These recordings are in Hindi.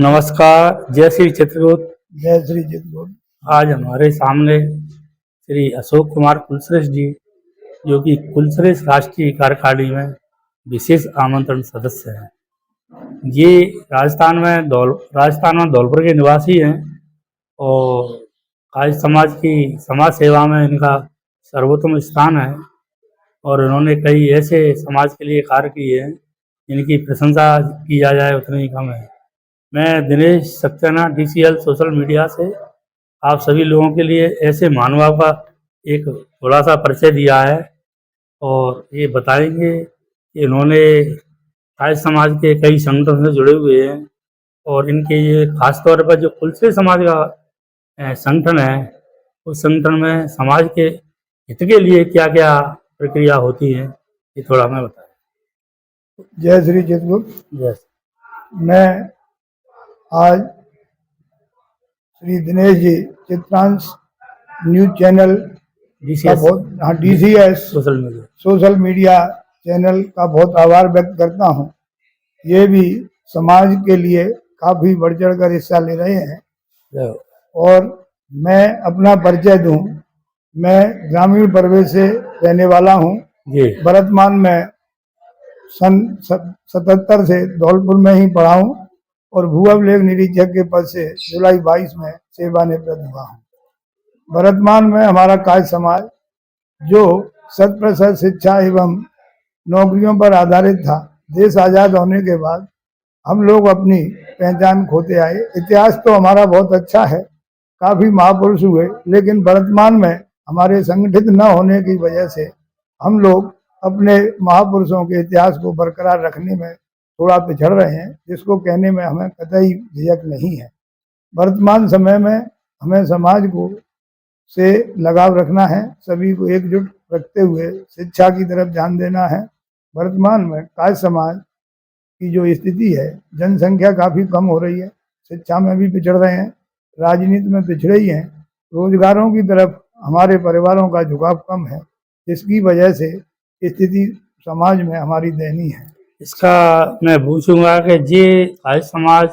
नमस्कार, जय श्री चित्रकूट। जय श्री चित्रकूट। आज हमारे सामने श्री अशोक कुमार कुलश्रेष्ठ जी, जो कि कुलश्रेष्ठ राष्ट्रीय कार्यकारिणी में विशेष आमंत्रण सदस्य हैं। ये राजस्थान में धौलपुर के निवासी हैं और आज समाज की समाज सेवा में इनका सर्वोत्तम स्थान है और इन्होंने कई ऐसे समाज के लिए कार्य किए हैं जिनकी प्रशंसा किया जाए उतनी ही कम है। मैं Dinesh Saxena, DCL social media से आप सभी लोगों के लिए ऐसे महानुभाव का एक थोड़ा सा परिचय दिया है और ये बताएंगे कि इन्होंने आज समाज के कई संगठन से जुड़े हुए हैं और इनके ये खास तौर पर जो कुलश्रेष्ठ समाज का संगठन है, उस संगठन में समाज के हित के लिए क्या क्या प्रक्रिया होती है, ये थोड़ा हमें बताएं। जय श्री चित्रकूट। जय। मैं आज श्री दिनेश जी चित्रांश न्यूज चैनल का DCS सोशल मीडिया चैनल का बहुत आभार व्यक्त करता हूं। ये भी समाज के लिए काफ़ी बढ़ चढ़ कर हिस्सा ले रहे हैं। और मैं अपना परिचय दूं, मैं ग्रामीण परिवेश से रहने वाला हूं। वर्तमान में सन 77 से धौलपुर में ही पढ़ा हूं और भू अभिलेख निरीक्षक के पद से जुलाई 22 में सेवानिवृत्त हुआ हूँ। वर्तमान में हमारा कार्य समाज जो 100% शिक्षा एवं नौकरियों पर आधारित था, देश आज़ाद होने के बाद हम लोग अपनी पहचान खोते आए। इतिहास तो हमारा बहुत अच्छा है, काफ़ी महापुरुष हुए, लेकिन वर्तमान में हमारे संगठित न होने की वजह से हम लोग अपने महापुरुषों के इतिहास को बरकरार रखने में थोड़ा पिछड़ रहे हैं, जिसको कहने में हमें कतई झिझक नहीं है। वर्तमान समय में हमें समाज को से लगाव रखना है, सभी को एकजुट रखते हुए शिक्षा की तरफ ध्यान देना है। वर्तमान में कार्य समाज की जो स्थिति है, जनसंख्या काफ़ी कम हो रही है, शिक्षा में भी पिछड़ रहे हैं, राजनीति में पिछड़े ही हैं, रोजगारों की तरफ हमारे परिवारों का झुकाव कम है, जिसकी वजह से स्थिति समाज में हमारी दयनीय है। इसका मैं पूछूंगा कि ये आज समाज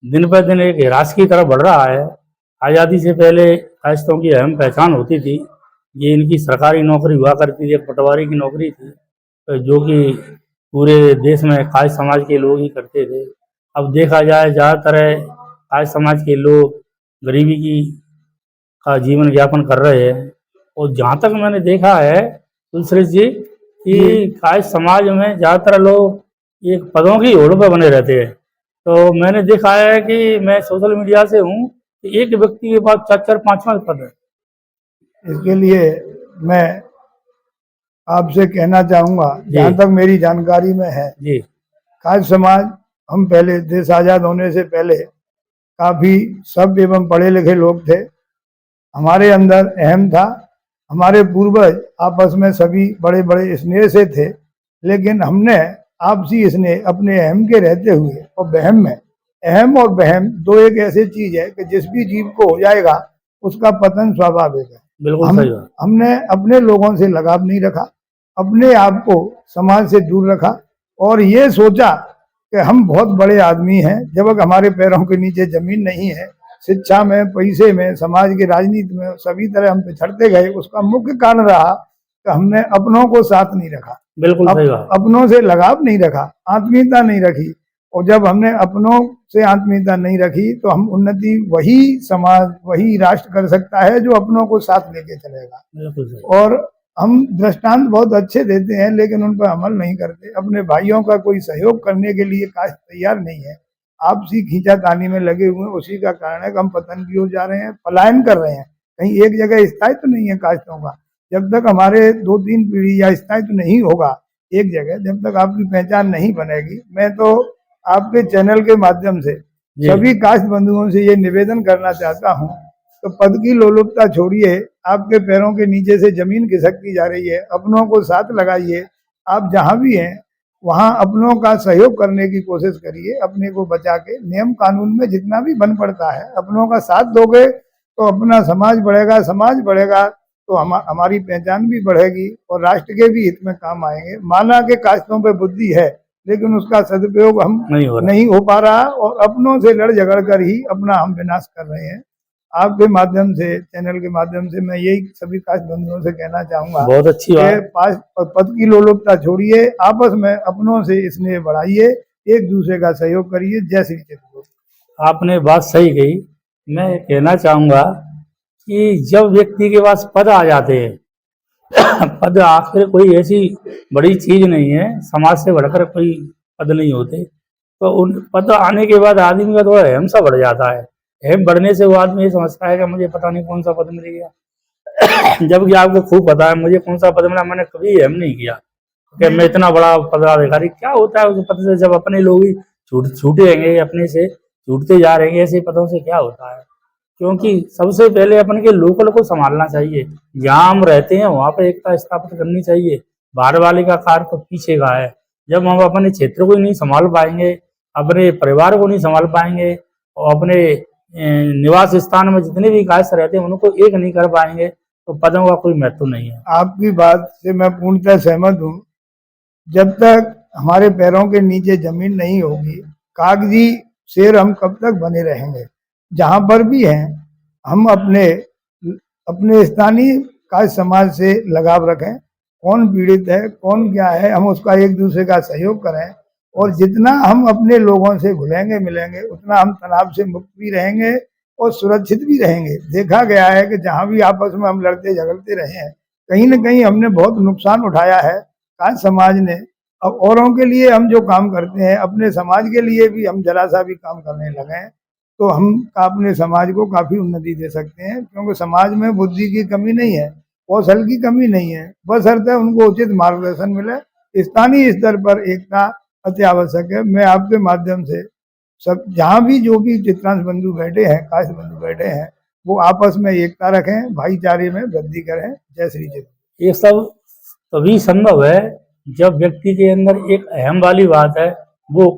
दिन पर दिन एक ह्रास की तरफ बढ़ रहा है। आज़ादी से पहले कायस्थों की अहम पहचान होती थी, ये इनकी सरकारी नौकरी हुआ करती थी, पटवारी की नौकरी थी, जो कि पूरे देश में कायस्थ समाज के लोग ही करते थे। अब देखा जाए ज़्यादातर कायस्थ समाज के लोग गरीबी का जीवन यापन कर रहे हैं और जहाँ तक मैंने देखा है कुलश्रेष्ठ जी कि कायस्थ समाज में ज़्यादातर लोग एक पदों की होड़ पर बने रहते हैं। तो मैंने देखा है कि मैं सोशल मीडिया से हूँ कि एक व्यक्ति के पास 4-4, 5-5 पद है। इसके लिए मैं आपसे कहना चाहूँगा, जहाँ तक मेरी जानकारी में है, कायस्थ समाज हम पहले देश आज़ाद होने से पहले काफ़ी सभ्य एवं पढ़े लिखे लोग थे। हमारे अंदर अहम था, हमारे पूर्वज आपस में सभी बड़े बड़े स्नेह से थे, लेकिन हमने आपसी स्नेह अपने अहम के रहते हुए और बहम में, अहम और बहम दो एक ऐसी चीज है कि जिस भी जीव को हो जाएगा उसका पतन स्वाभाविक है। बिल्कुल हमने अपने लोगों से लगाव नहीं रखा, अपने आप को समाज से दूर रखा और ये सोचा कि हम बहुत बड़े आदमी हैं, जब तक हमारे पैरों के नीचे जमीन नहीं है, शिक्षा में, पैसे में, समाज की राजनीति में सभी तरह हम पिछड़ते गए। उसका मुख्य कारण रहा कि हमने अपनों को साथ नहीं रखा। बिल्कुल अपनों से लगाव नहीं रखा, आत्मीयता नहीं रखी, और जब हमने अपनों से आत्मीयता नहीं रखी तो हम उन्नति वही समाज, वही राष्ट्र कर सकता है जो अपनों को साथ लेके चलेगा। और हम दृष्टांत बहुत अच्छे देते हैं लेकिन उन पर अमल नहीं करते। अपने भाइयों का कोई सहयोग करने के लिए काश तैयार नहीं है, आपसी खींचातानी में लगे हुए। उसी का कारण है कि हम पतन की ओर जा रहे हैं, पलायन कर रहे हैं, कहीं एक जगह स्थायित्व तो नहीं है काश्तों का। जब तक हमारे 2-3 पीढ़ी या स्थायित्व नहीं होगा एक जगह, जब तक आपकी पहचान नहीं बनेगी। मैं तो आपके चैनल के माध्यम से सभी काश्त बंधुओं से ये निवेदन करना चाहता हूँ, तो पद की लोलुपता छोड़िए, आपके पैरों के नीचे से जमीन खिसकती जा रही है, अपनों को साथ लगाइए। आप जहाँ भी हैं वहाँ अपनों का सहयोग करने की कोशिश करिए, अपने को बचा के। नियम कानून में जितना भी बन पड़ता है, अपनों का साथ दोगे तो अपना समाज बढ़ेगा, समाज बढ़ेगा तो हमारी पहचान भी बढ़ेगी और राष्ट्र के भी हित में काम आएंगे। माना के काश्तों पे बुद्धि है, लेकिन उसका सदुपयोग हम नहीं हो पा रहा और अपनों से लड़ झगड़ कर ही अपना हम विनाश कर रहे हैं। आपके माध्यम से, चैनल के माध्यम से मैं यही सभी कास्ट बंधुओं से कहना चाहूंगा, बहुत अच्छी बात, पद की लोलुपता छोड़िए, आपस में अपनों से स्नेह बढ़ाइए, एक दूसरे का सहयोग करिए। जय श्री चित्रकूट। आपने बात सही कही। मैं कहना चाहूंगा कि जब व्यक्ति के पास पद आ जाते हैं पद आखिर कोई ऐसी बड़ी चीज नहीं है, समाज से बढ़कर कोई पद नहीं होते, तो उन पद आने के बाद आदमी का थोड़ा अहम सा बढ़ जाता है। अहम बढ़ने से वो आदमी ये समझता है कि मुझे पता नहीं कौन सा पद मिल गया जबकि आपको खूब पता है मुझे कौन सा पद मिला। मैंने कभी अहम नहीं किया कि मैं इतना बड़ा पदाधिकारी। क्या होता है उस पद से? जब अपने लोग ही छूटे रहेंगे, अपने से छूटते जा रहे हैं, ऐसे पदों से क्या होता है? क्योंकि सबसे पहले अपन के लोकल को संभालना चाहिए। जहाँ हम रहते हैं वहाँ पर एकता स्थापित करनी चाहिए। बाहर वाले का कार्य तो पीछे का है। जब हम अपने क्षेत्र को नहीं संभाल पाएंगे, अपने परिवार को नहीं संभाल पाएंगे और अपने निवास स्थान में जितने भी कायस्थ रहते हैं उनको एक नहीं कर पाएंगे तो पदों का कोई महत्व नहीं है। आपकी बात से मैं पूर्णतः सहमत हूँ। जब तक हमारे पैरों के नीचे जमीन नहीं होगी, कागजी शेर हम कब तक बने रहेंगे? जहां पर भी हैं हम अपने स्थानीय कायस्थ समाज से लगाव रखें। कौन पीड़ित है, कौन क्या है, हम उसका एक दूसरे का सहयोग करें और जितना हम अपने लोगों से घुलेंगे मिलेंगे उतना हम तनाव से मुक्त भी रहेंगे और सुरक्षित भी रहेंगे। देखा गया है कि जहां भी आपस में हम लड़ते झगड़ते रहे हैं, कहीं न कहीं हमने बहुत नुकसान उठाया है कायस्थ समाज ने। अब औरों के लिए हम जो काम करते हैं, अपने समाज के लिए भी हम जरा सा भी काम करने लगे हैं तो हम अपने समाज को काफी उन्नति दे सकते हैं। क्योंकि समाज में बुद्धि की कमी नहीं है, कौशल की कमी नहीं है, बशर्ते उनको उचित मार्गदर्शन मिले। स्थानीय स्तर पर एकता अति आवश्यक है। मैं आपके माध्यम से सब जहाँ भी जो भी चित्रांश बंधु बैठे हैं, कायस्थ बंधु बैठे हैं, वो आपस में एकता रखें, भाईचारे में वृद्धि करें। जय श्री चित्रकूट। ये सब तभी संभव है जब व्यक्ति के अंदर एक अहम वाली बात है वो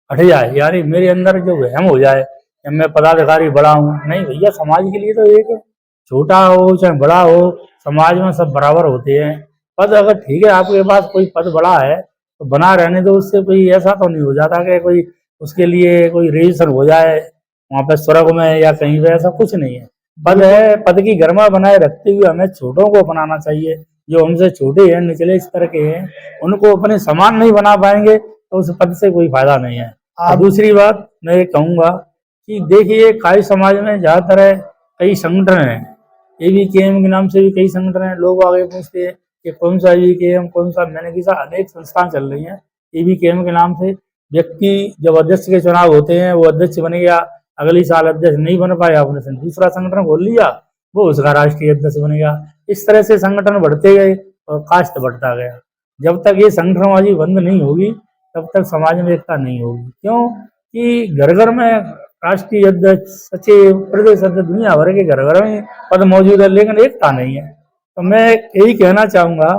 हट जाए, यानी मेरे अंदर जो अहम हो जाए कि मैं पदाधिकारी बड़ा हूँ। नहीं भैया, समाज के लिए तो एक छोटा हो चाहे बड़ा हो, समाज में सब बराबर होते हैं। पद अगर ठीक है आपके पास कोई पद बड़ा है तो बना रहने दो, उससे कोई ऐसा तो नहीं हो जाता कि कोई उसके लिए कोई रजिस्ट्रेशन हो जाए वहाँ पे स्वर्ग में या कहीं पे, ऐसा कुछ नहीं है। पद है, पद की गरिमा बनाए रखते हुए हमें छोटों को अपनाना चाहिए। जो हमसे छोटे हैं, निचले स्तर के हैं, उनको अपने समान नहीं बना पाएंगे तो उस पद से कोई फायदा नहीं है। दूसरी बात मैं ये कहूँगा कि देखिए कायस्थ समाज में ज्यादातर कई संगठन हैं, ABKM के नाम से भी कई संगठन हैं। लोग आगे पूछते हैं कि कौन सा ABKM, कौन सा, मैंने कहा अनेक संस्थान चल रही हैं ABKM के नाम से। व्यक्ति जब अध्यक्ष के चुनाव होते हैं, वो अध्यक्ष बन गया, अगली साल अध्यक्ष नहीं बन पाया, आपने दूसरा संगठन खोल लिया, वो उसका राष्ट्रीय अध्यक्ष बनेगा। इस तरह से संगठन बढ़ते गए और कास्ट बढ़ता गया। जब तक ये संगठनबाजी बंद नहीं होगी तब तक समाज में एकता नहीं होगी। क्यों कि घर घर में राष्ट्रीय अध्यक्ष, सचिव, प्रदेश अध्यक्ष, दुनिया भर के घर घर में पद मौजूद है लेकिन एकता नहीं है। तो मैं यही कहना चाहूंगा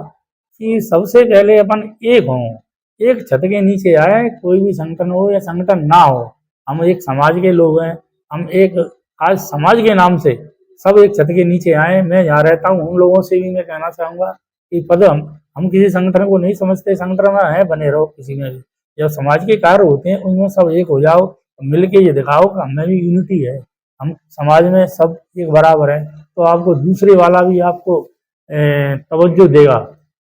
कि सबसे पहले अपन एक हों, एक छत के नीचे आए, कोई भी संगठन हो या संगठन ना हो, हम एक समाज के लोग हैं। हम एक आज समाज के नाम से सब एक छत के नीचे आए। मैं यहाँ रहता हूँ, उन लोगों से भी मैं कहना चाहूंगा कि पद हम किसी संगठन को नहीं समझते, संगठन में है बने रहो किसी में भी। जब समाज के कार्य होते हैं उनमें सब एक हो जाओ, मिलके ये दिखाओ कि हमें भी यूनिटी है, हम समाज में सब एक बराबर है, तो आपको दूसरे वाला भी आपको तवज्जो देगा।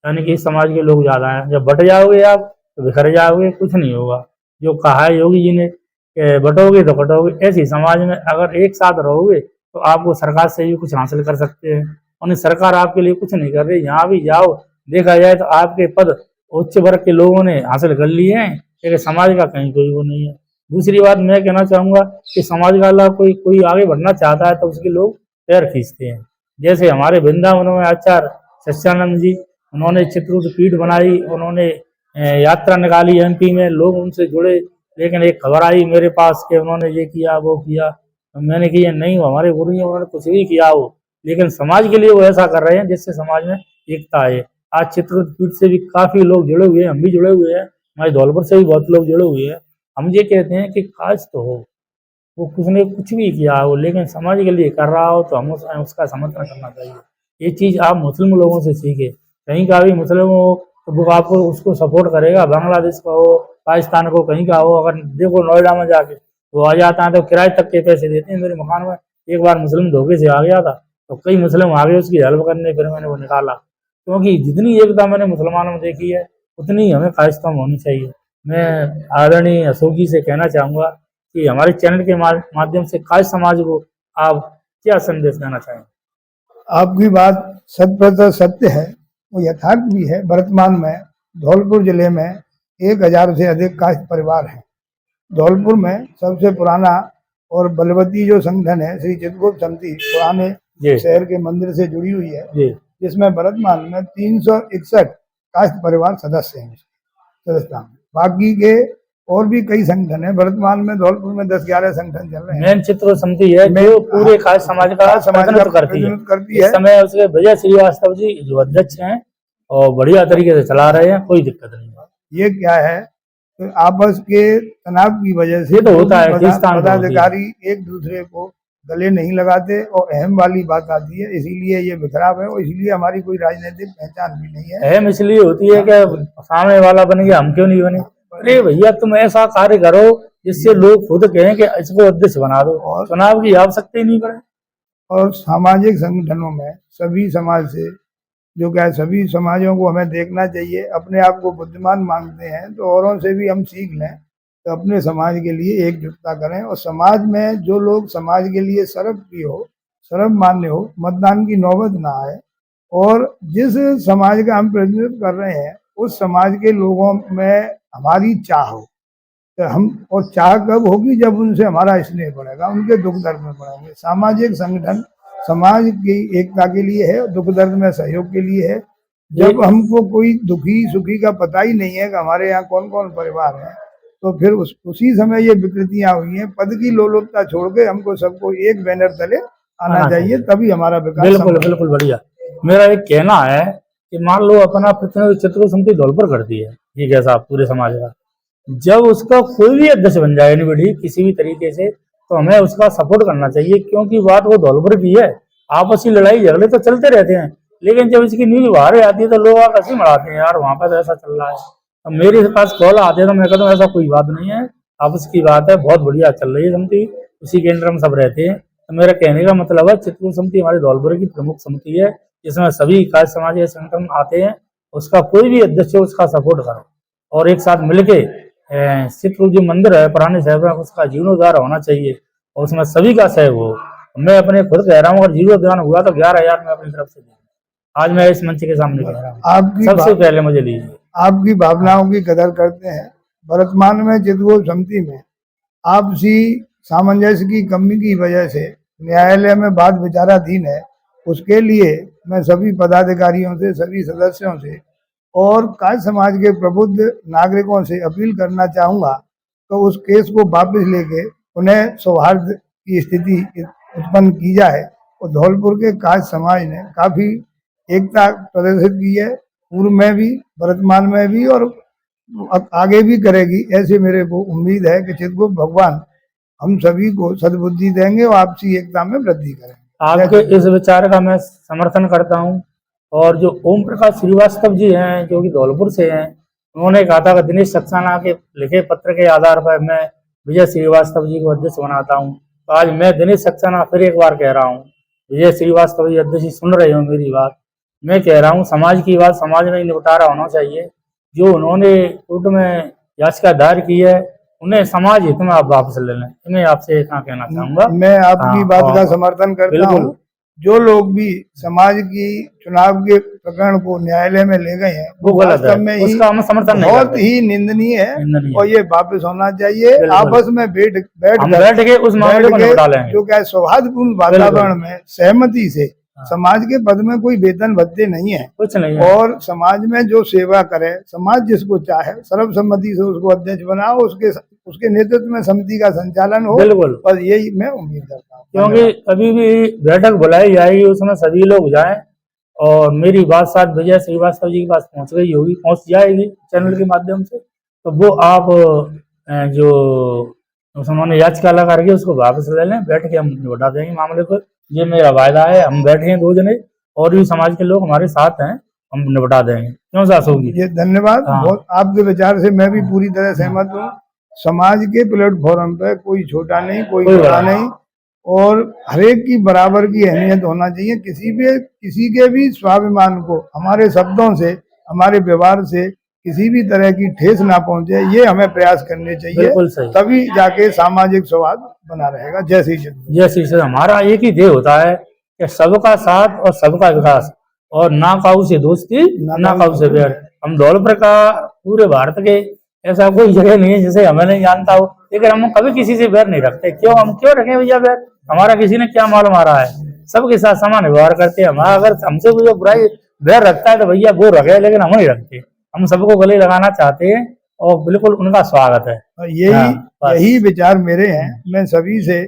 यानी कि समाज के लोग ज्यादा हैं। जब बट जाओगे आप तो बिखर जाओगे, कुछ नहीं होगा। जो कहा है योगी जी ने कि बटोगे तो कटोगे, ऐसी समाज में अगर एक साथ रहोगे तो आपको सरकार से भी कुछ हासिल कर सकते हैं। और सरकार आपके लिए कुछ नहीं कर रही। यहाँ भी जाओ, देखा जाए तो आपके पद उच्च वर्ग के लोगों ने हासिल कर लिए हैं, लेकिन समाज का कहीं कोई वो नहीं है। दूसरी बात मैं कहना चाहूंगा कि समाज का कोई आगे बढ़ना चाहता है तो उसके लोग पैर खींचते हैं। जैसे हमारे वृंदावन में आचार्य सच्चानंद जी, उन्होंने चित्रकूट पीठ बनाई, उन्होंने यात्रा निकाली MP में, लोग उनसे जुड़े। लेकिन एक खबर आई मेरे पास कि उन्होंने ये किया वो किया, तो मैंने किया नहीं, हमारे गुरु जी उन्होंने कुछ भी किया हो, लेकिन समाज के लिए वो ऐसा कर रहे हैं जिससे समाज में एकता है। आज चित्रकूट पीठ से भी काफी लोग जुड़े हुए हैं, हम भी जुड़े हुए हैं, हमारे धौलपुर से भी बहुत लोग जुड़े हुए हैं। हम ये कहते हैं कि काश तो हो, वो कुछ भी किया हो लेकिन समाज के लिए कर रहा हो तो हम उसका समर्थन करना चाहिए। ये चीज़ आप मुस्लिम लोगों से सीखे। कहीं का भी मुस्लिम हो तो वो आपको उसको सपोर्ट करेगा, बांग्लादेश का हो, पाकिस्तान को कहीं का हो, अगर देखो नोएडा में जाके वो आ जाता है तो किराए तक के पैसे देते हैं। मेरे मकान में एक बार मुस्लिम धोखे से आ गया था तो कई मुस्लिम आ गए उसकी हेल्प करने, फिर मैंने वो निकाला। क्योंकि जितनी एकता मैंने मुसलमानों में देखी है उतनी हमें कायस्थों में होनी चाहिए। मैं आदरणीय अशोक जी से कहना चाहूँगा कि हमारे चैनल के माध्यम से कायस्थ समाज को आप क्या संदेश देना चाहेंगे? आपकी बात शत प्रतिशत सत्य है, वो यथार्थ भी है। वर्तमान में धौलपुर जिले में 1000 से अधिक कायस्थ परिवार हैं। धौलपुर में सबसे पुराना और बलवती जो संगठन है श्री चित्रगुप्त समिति पुराने शहर के मंदिर से जुड़ी हुई है, जिसमें वर्तमान में 361 कायस्थ परिवार सदस्य हैं सदस्यता में। बाकी के और भी कई संगठन है। वर्तमान में धौलपुर में 10-11 संगठन चल रहे हैं। मेन चित्रगुप्त समिति है जो पूरे कायस्थ समाज का प्रतिनिधित्व करती है। इस समय उसके विजय श्रीवास्तव जी जो अध्यक्ष हैं और बढ़िया तरीके से चला रहे हैं, कोई दिक्कत नहीं है। ये क्या है तो आपस के तनाव की वजह से तो होता है पदाधिकारी एक दूसरे को गले नहीं लगाते और अहम वाली बात आती है, इसीलिए ये बिखराव है और इसलिए हमारी कोई राजनीतिक पहचान भी नहीं है। अहम इसलिए होती है कि सामने वाला बन गया, हम क्यों नहीं बने। अरे भैया तुम ऐसा कार्य करो जिससे लोग खुद कहें कि इसको अध्यक्ष बना दो, और चुनाव की आवश्यकता ही नहीं पड़े। और सामाजिक संगठनों में सभी समाज से जो क्या सभी समाजों को हमें देखना चाहिए। अपने आप को बुद्धिमान मानते हैं तो औरों से भी हम सीख लें, तो अपने समाज के लिए एकजुटता करें और समाज में जो लोग समाज के लिए सर्वमान्य हो, मतदान की नौबत ना आए और जिस समाज का हम प्रतिनिधित्व कर रहे हैं उस समाज के लोगों में हमारी चाह हो, तो हम और चाह कब होगी जब उनसे हमारा स्नेह बढ़ेगा, उनके दुख दर्द में बढ़ेंगे। सामाजिक संगठन समाज की एकता के लिए है, दुख दर्द में सहयोग के लिए है। जब हमको कोई दुखी सुखी का पता ही नहीं है कि हमारे यहाँ कौन कौन परिवार है, तो फिर उसी समय ये विकृतियां हुई हैं। पद की लोलुपता छोड़ के हमको सबको एक बैनर तले आना चाहिए, तभी हमारा विकास। बिल्कुल बिल्कुल बढ़िया। मेरा एक कहना है कि मान लो अपना प्रतिनिधित्व चित्रकूट समिति धौलपुर करती है, ठीक है साहब, पूरे समाज का, जब उसका कोई भी अध्यक्ष बन जाए एनीबॉडी किसी भी तरीके से, तो हमें उसका सपोर्ट करना चाहिए। क्योंकि बात वो धौलपुर की है, आपसी लड़ाई झगड़े तो चलते रहते हैं, लेकिन जब इसकी न्यूज बाहर आती है तो लोग हंसी मनाते हैं, यार वहां पर तो ऐसा चल रहा है। अब मेरे पास कॉल आते हैं तो मैं कहता हूँ ऐसा कोई बात नहीं है, आपस की बात है, बहुत बढ़िया चल रही है समिति, उसी के अंदर हम सब रहते हैं। तो मेरा कहने का मतलब है चित्रकूट समिति हमारे धौलपुर की प्रमुख समिति है, जिसमें सभी कायस्थ समाज के संगठन आते हैं। उसका कोई भी अध्यक्ष हो उसका सपोर्ट करो और एक साथ मिलके चित्रकूट जो मंदिर है पुराने शहर में उसका जीर्णोद्धार होना चाहिए और उसमें सभी का सहयोग हो। मैं अपने खुद कह रहा हूँ अगर जीर्णोद्धार हुआ तो 11,000 मैं अपनी तरफ से दूंगा। आज मैं इस मंच के सामने कह रहा हूँ, आपकी सबसे पहले मुझे लीजिए। आपकी भावनाओं की कदर करते हैं। वर्तमान में चित्रकूट समिति में आपसी सामंजस्य की कमी की वजह से न्यायालय में बात विचाराधीन है। उसके लिए मैं सभी पदाधिकारियों से, सभी सदस्यों से और कायस्थ समाज के प्रबुद्ध नागरिकों से अपील करना चाहूँगा तो उस केस को वापस लेके उन्हें सौहार्द की स्थिति उत्पन्न की जाए। और धौलपुर के कायस्थ समाज ने काफ़ी एकता प्रदर्शित की है, पूर्व में भी, वर्तमान में भी और आगे भी करेगी। ऐसे मेरे को उम्मीद है कि चित्रकूट भगवान हम सभी को सद्बुद्धि देंगे और आपसी एकता में वृद्धि करेंगे। आपके इस विचार का मैं समर्थन करता हूं। और जो ओम प्रकाश श्रीवास्तव जी हैं जो कि धौलपुर से हैं, उन्होंने कहा था कि दिनेश सक्सेना के लिखे पत्र के आधार पर मैं विजय श्रीवास्तव जी को अध्यक्ष बनाता हूं। तो आज मैं दिनेश सक्सेना फिर एक बार कह रहा हूं, विजय श्रीवास्तव जी अध्यक्ष जी सुन रहे हो मेरी बात, मैं कह रहा हूं समाज की बात समाज में ही निपटारा होना चाहिए। जो उन्होंने कोर्ट में याचिका दायर की है उन्हें समाज हित में आप वापस ले लें, मैं आपसे इतना कहना चाहूंगा। मैं आपकी बात का समर्थन करता हूँ। जो लोग भी समाज की चुनाव के प्रकरण को न्यायालय में ले गए हैं वो गलत है, उसका हम समर्थन नहीं बहुत ही निंदनीय है और ये वापस होना चाहिए। आपस में बैठ के उस मामले को निपटा लेंगे। जो क्या सौहार्दपूर्ण वातावरण में सहमति से, समाज के पद में कोई वेतन भत्ते नहीं है, कुछ नहीं है। और समाज में जो सेवा करे, समाज जिसको चाहे सर्वसम्मति से उसको अध्यक्ष बनाओ, उसके नेतृत्व में समिति का संचालन हो। बिल्कुल, और यही मैं उम्मीद करता हूँ। क्योंकि कभी भी बैठक बुलाई जाएगी उसमें सभी लोग जाएं और मेरी बात साथ विजय श्रीवास्तव जी के पास पहुंच गई होगी, पहुंच जाएगी चैनल के माध्यम से, तो वो आप जो उन्होंने याचिका लगा करके उसको वापस ले लें, बैठ के हम निपटा देंगे मामले को। ये मेरा वायदा है। हम बैठे हैं 2 जने और भी समाज के लोग हमारे साथ हैं, हम निपटा देंगे। क्यों अशोक जी? ये धन्यवाद। हाँ। बहुत आपके विचार से मैं भी पूरी तरह सहमत हूँ। समाज के प्लेटफॉर्म पे कोई छोटा नहीं, कोई बड़ा नहीं, और हरेक की बराबर की अहमियत होना चाहिए। किसी के भी स्वाभिमान को हमारे शब्दों से, हमारे व्यवहार से किसी भी तरह की ठेस ना पहुंचे, ये हमें प्रयास करने चाहिए। बिल्कुल सही। तभी जाके सामाजिक सौहार्द बना रहेगा। जय श्री कृष्ण। जय श्री कृष्ण। हमारा एक ही ध्येय होता है कि सबका साथ और सबका विकास, और ना काऊ से दोस्ती ना काऊ से प्यार। हम धौलपुर का पूरे भारत के ऐसा कोई जगह नहीं है जिसे हमें नहीं जानता हो, लेकिन हम कभी किसी से बैर नहीं रखते। क्यों? हम क्यों रखें भैया बैर? हमारा किसी ने क्या मालूम आ रहा है? सबके साथ समान व्यवहार करते हैं। हमारा अगर हमसे कोई बुराई बैर रखता है तो भैया वो रखे, लेकिन हम नहीं रखते। हम सबको गले लगाना चाहते हैं और बिल्कुल उनका स्वागत है। यही विचार मेरे हैं। मैं सभी से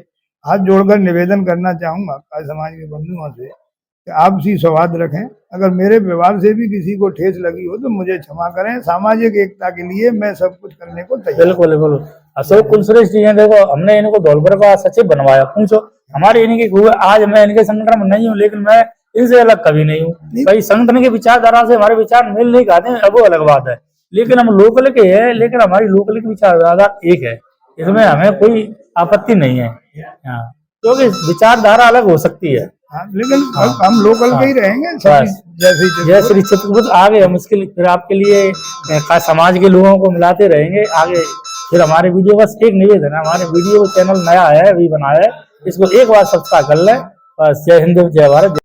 हाथ जोड़कर निवेदन करना चाहूंगा, कार्य समाज के बंधुओं से, कि आपसी सौहार्द रखें। अगर मेरे व्यवहार से भी किसी को ठेस लगी हो तो मुझे क्षमा करें। सामाजिक एकता के लिए मैं सब कुछ करने को तैयार। बिल्कुल बिल्कुल। अशोक कुलश्रेष्ठ जी हैं, देखो हमने इनको धौलपुर का सचिव बनवाया। पूछो हमारे इनके हुए, आज मैं इनके संगठन में नहीं हूँ, लेकिन मैं इनसे अलग कभी नहीं हूँ। भाई संगठन के विचारधारा से हमारे विचार मेल नहीं खाते हैं, वो अलग बात है, लेकिन हम लोकल के हैं, लेकिन हमारी लोकल की विचारधारा एक है, इसमें हमें कोई आपत्ति नहीं है। क्योंकि विचारधारा अलग हो सकती है, लेकिन हम लोकल के ही रहेंगे। जय श्री चित्रगुप्त। आगे हम इसके लिए फिर आपके लिए समाज के लोगों को मिलाते रहेंगे आगे। फिर हमारे वीडियो, बस एक निवेदन है, हमारे वीडियो चैनल नया है, अभी बनाया है, इसको एक बार सब्सक्राइब कर लें। बस जय हिंद, जय भारत।